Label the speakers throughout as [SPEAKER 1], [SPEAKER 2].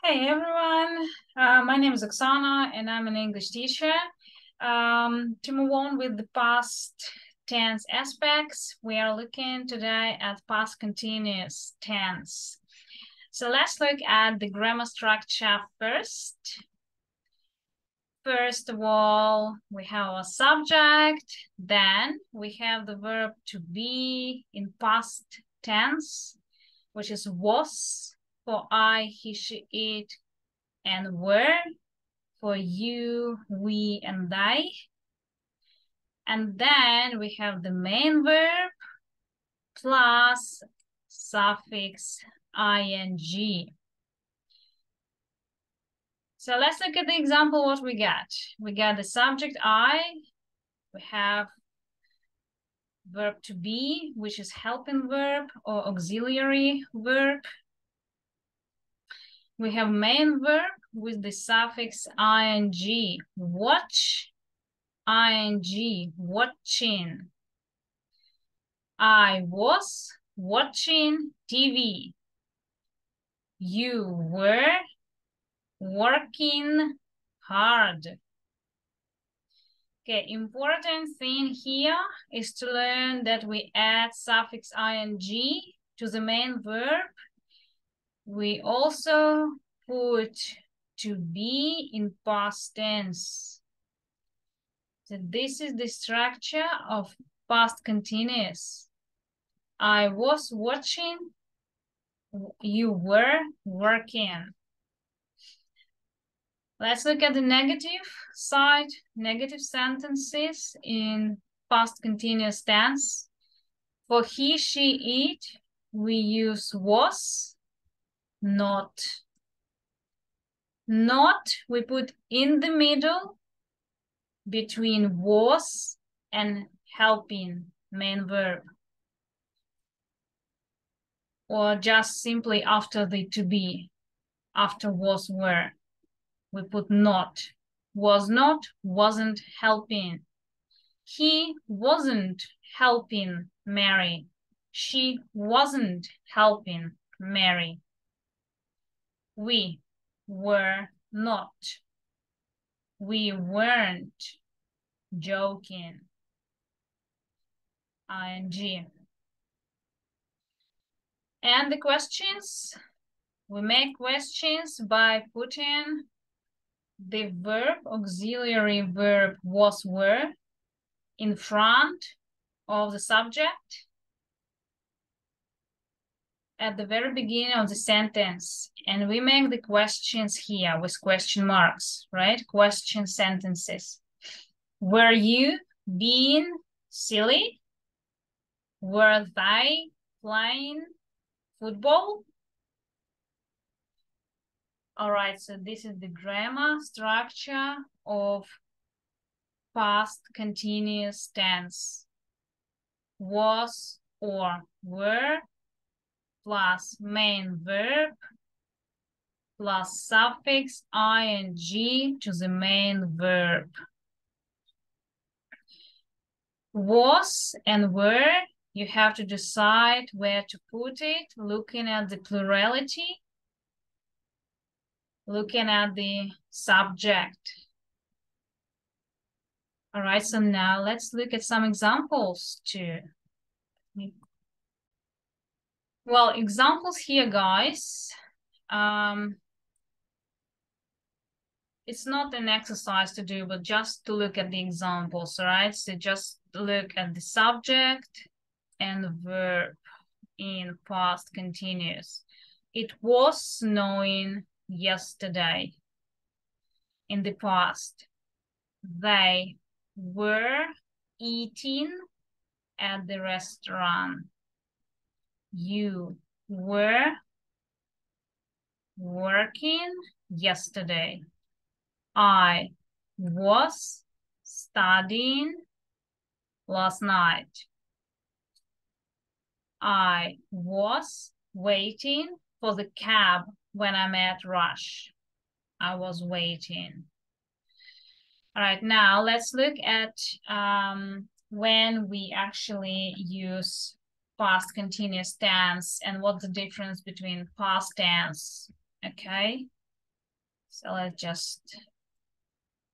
[SPEAKER 1] Hey everyone, my name is Oksana and I'm an English teacher. To move on with the past tense aspects, we are looking today at past continuous tense. So let's look at the grammar structure first. First of all, we have a subject, then we have the verb to be in past tense, which is was for I, he, she, it, and were for you, we, and they. And then we have the main verb plus suffix ing. So let's look at the example what we got. We got the subject I, we have verb to be, which is helping verb or auxiliary verb. We have main verb with the suffix ing, watch, ing, watching. I was watching TV. You were working hard. Okay, important thing here is to learn that we add suffix ing to the main verb. We also put to be in past tense. So this is the structure of past continuous. I was watching, you were working. Let's look at the negative side, negative sentences in past continuous tense. For he, she, it, we use was, not. Not, we put in the middle between was and helping, main verb. Or just simply after the to be, after was, were. We put not. Was not, wasn't helping. He wasn't helping Mary. She wasn't helping Mary. We were not. We weren't joking. ing. And the questions, we make questions by putting the verb, auxiliary verb was, were, in front of the subject at the very beginning of the sentence. And we make the questions here with question marks, right? Question sentences. Were you being silly? Were they playing football? All right, so this is the grammar structure of past continuous tense. Was or were plus main verb plus suffix ing to the main verb. Was and were, you have to decide where to put it, looking at the plurality, looking at the subject. All right, so now let's look at some examples too. Well, examples here, guys. It's not an exercise to do, but just to look at the examples, right? So just look at the subject and the verb in past continuous. It was snowing yesterday. In the past, they were eating at the restaurant. You were working yesterday. I was studying last night. I was waiting for the cab when I met Rush. I was waiting. All right, now let's look at when we actually use past continuous tense and what's the difference between past tense, okay? So let's just,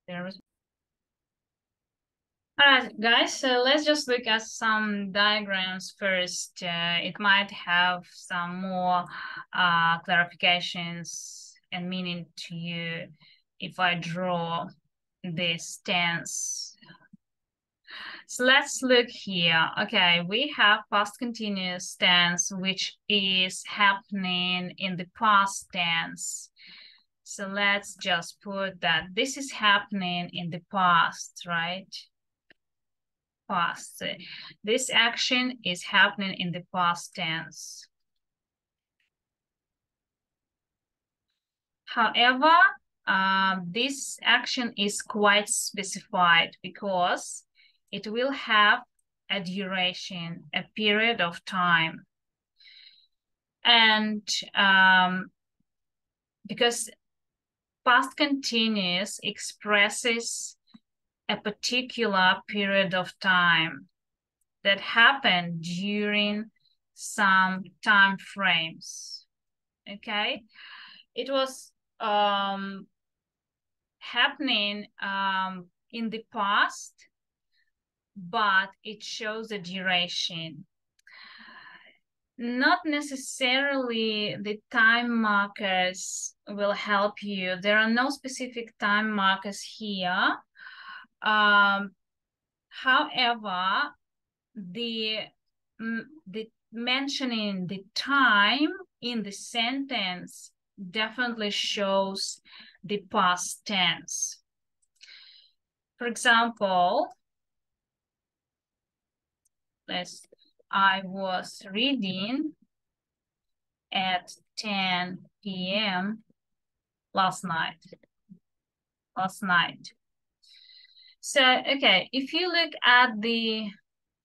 [SPEAKER 1] there is. All right, guys, so let's just look at some diagrams first. It might have some more clarifications and meaning to you if I draw this tense. So let's look here. Okay, we have past continuous tense, which is happening in the past tense. So let's just put that this is happening in the past, right? Past. This action is happening in the past tense. However, this action is quite specified because it will have a duration, a period of time. And because past continuous expresses a particular period of time that happened during some time frames. Okay, it was happening in the past, but it shows a duration. Not necessarily the time markers will help you. There are no specific time markers here. However, the mentioning the time in the sentence definitely shows the past tense. For example, I was reading at 10 p.m. last night. So, okay, if you look at the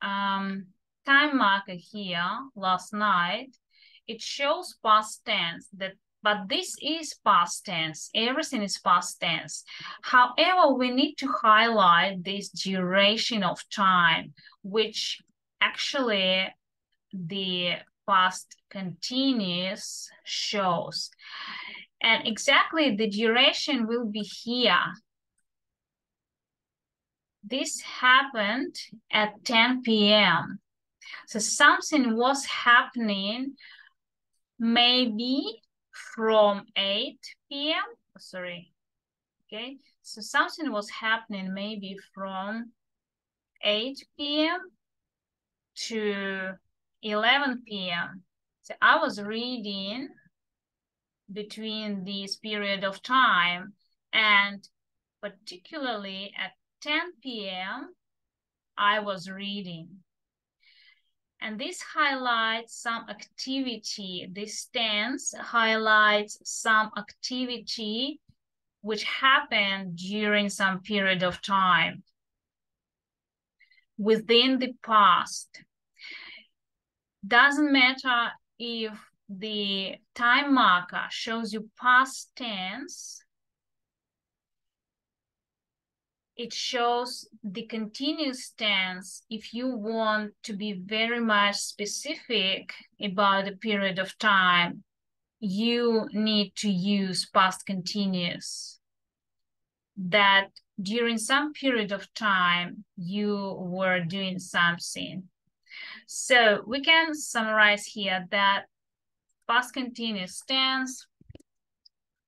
[SPEAKER 1] time marker here, last night, it shows past tense, but this is past tense. Everything is past tense. However, we need to highlight this duration of time, which actually the past continuous shows. And exactly the duration will be here. This happened at 10 p.m. So something was happening maybe from 8 p.m. Sorry. Okay. So something was happening maybe from 8 p.m. to 11 p.m. So I was reading between this period of time, and particularly at 10 p.m. I was reading. And this highlights some activity. This tense highlights some activity which happened during some period of time within the past. Doesn't matter if the time marker shows you past tense, it shows the continuous tense. If you want to be very much specific about the period of time, you need to use past continuous. That during some period of time, you were doing something. So we can summarize here that past continuous tense,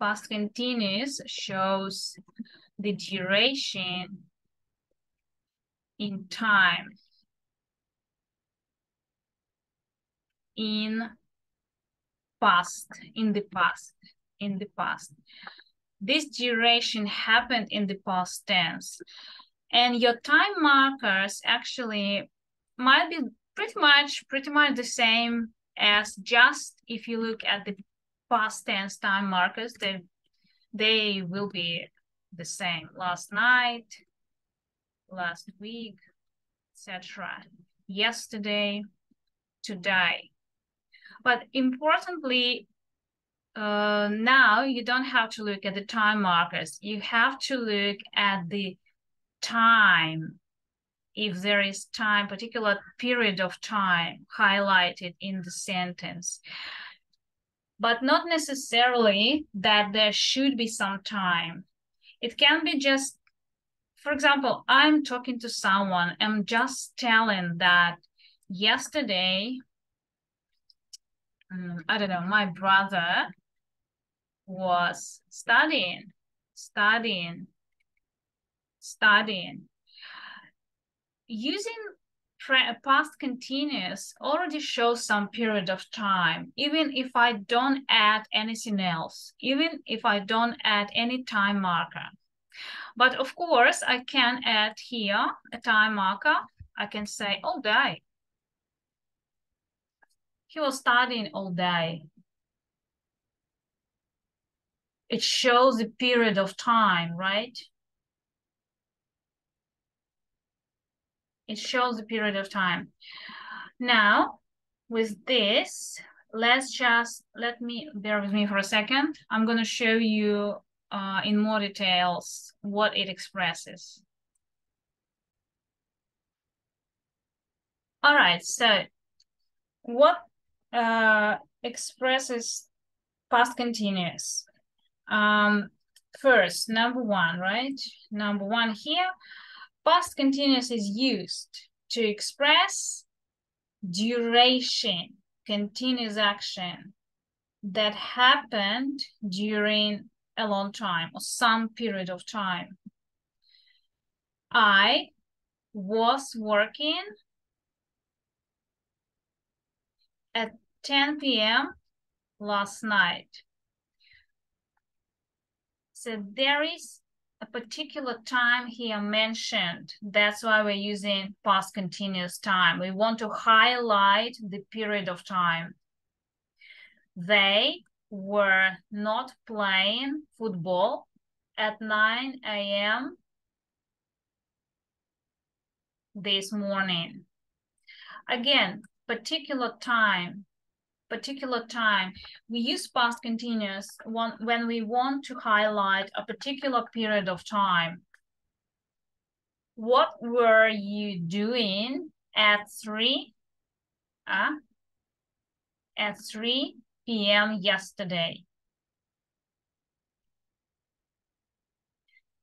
[SPEAKER 1] past continuous shows the duration in time in the past. This duration happened in the past tense. And your time markers actually might be pretty much the same as just if you look at the past tense time markers, they will be the same. Last night, last week, etc. Yesterday, today. But importantly, now you don't have to look at the time markers. You have to look at the time. If there is time, particular period of time highlighted in the sentence. but not necessarily that there should be some time. It can be just, for example, I'm talking to someone, I'm just telling that yesterday, I don't know, my brother was studying. Using past continuous already shows some period of time, even if I don't add anything else, even if I don't add any time marker. But of course, I can add here a time marker. I can say all day. He was studying all day. It shows the period of time, right? It shows the period of time. Now, with this, let me bear with me for a second. I'm going to show you in more details what it expresses. All right, so what expresses past continuous? First, number one, right? Number one here, past continuous is used to express duration, continuous action that happened during a long time or some period of time. I was working at 10 p.m. last night. So there is a particular time here mentioned. That's why we're using past continuous time. We want to highlight the period of time. They were not playing football at 9 a.m. this morning. Again, particular time. We use past continuous when we want to highlight a particular period of time. What were you doing at 3 p.m. yesterday?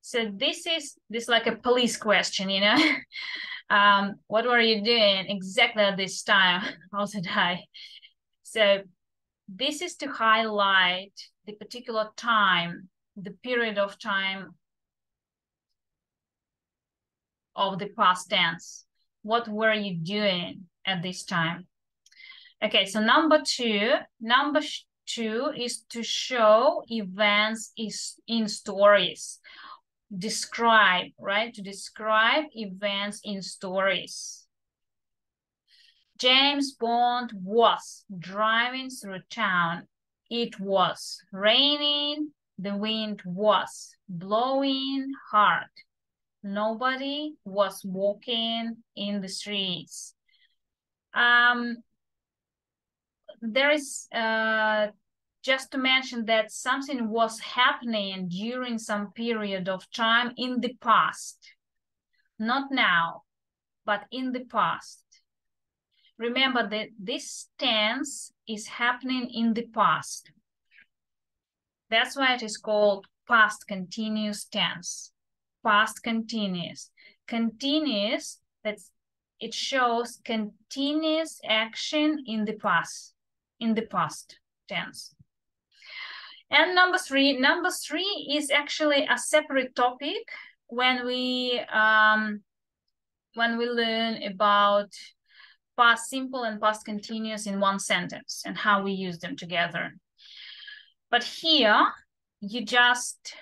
[SPEAKER 1] So this is like a police question, you know? What were you doing exactly at this time? Also die. So this is to highlight the particular time, the period of time of the past tense. What were you doing at this time? Okay, so number two is to show events in stories. Describe, right? To describe events in stories. James Bond was driving through town. It was raining. The wind was blowing hard. Nobody was walking in the streets. There is just to mention that something was happening during some period of time in the past. Not now, but in the past. Remember that this tense is happening in the past. That's why it is called past continuous tense. Past continuous. Continuous, it shows continuous action in the past tense. And number three is actually a separate topic when we learn about past simple and past continuous in one sentence and how we use them together. But here, you just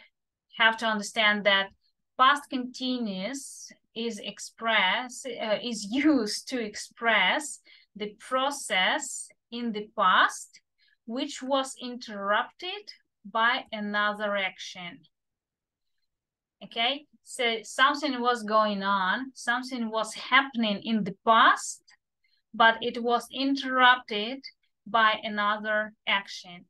[SPEAKER 1] have to understand that past continuous is used to express the process in the past which was interrupted by another action. Okay, so something was going on, something was happening in the past, but it was interrupted by another action.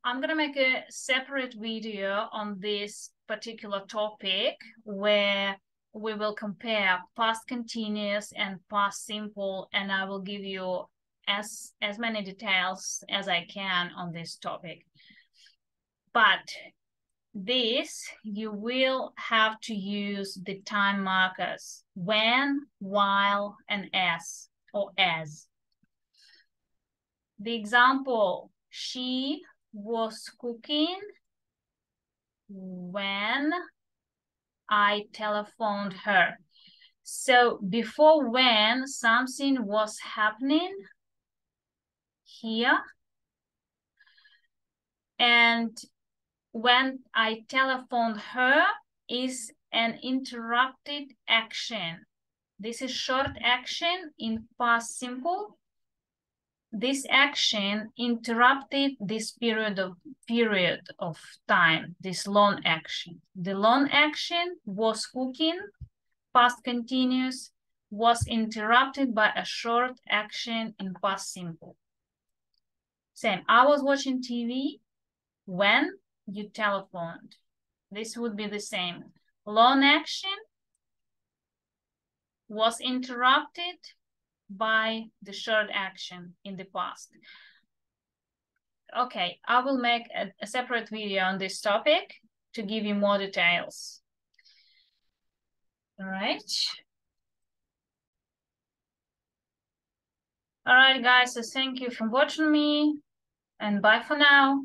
[SPEAKER 1] I'm gonna make a separate video on this particular topic where we will compare past continuous and past simple, and I will give you as many details as I can on this topic. But this, you will have to use the time markers when, while, and as, or as. The example, she was cooking when I telephoned her. So before when something was happening here, and when I telephoned her is an interrupted action. This is short action in past simple. This action interrupted this period of time, this long action. The long action was cooking, past continuous, was interrupted by a short action in past simple. Same, I was watching TV when you telephoned. This would be the same. Long action was interrupted by the short action in the past. Okay, I will make a separate video on this topic to give you more details. All right. All right, guys, so thank you for watching me, and bye for now.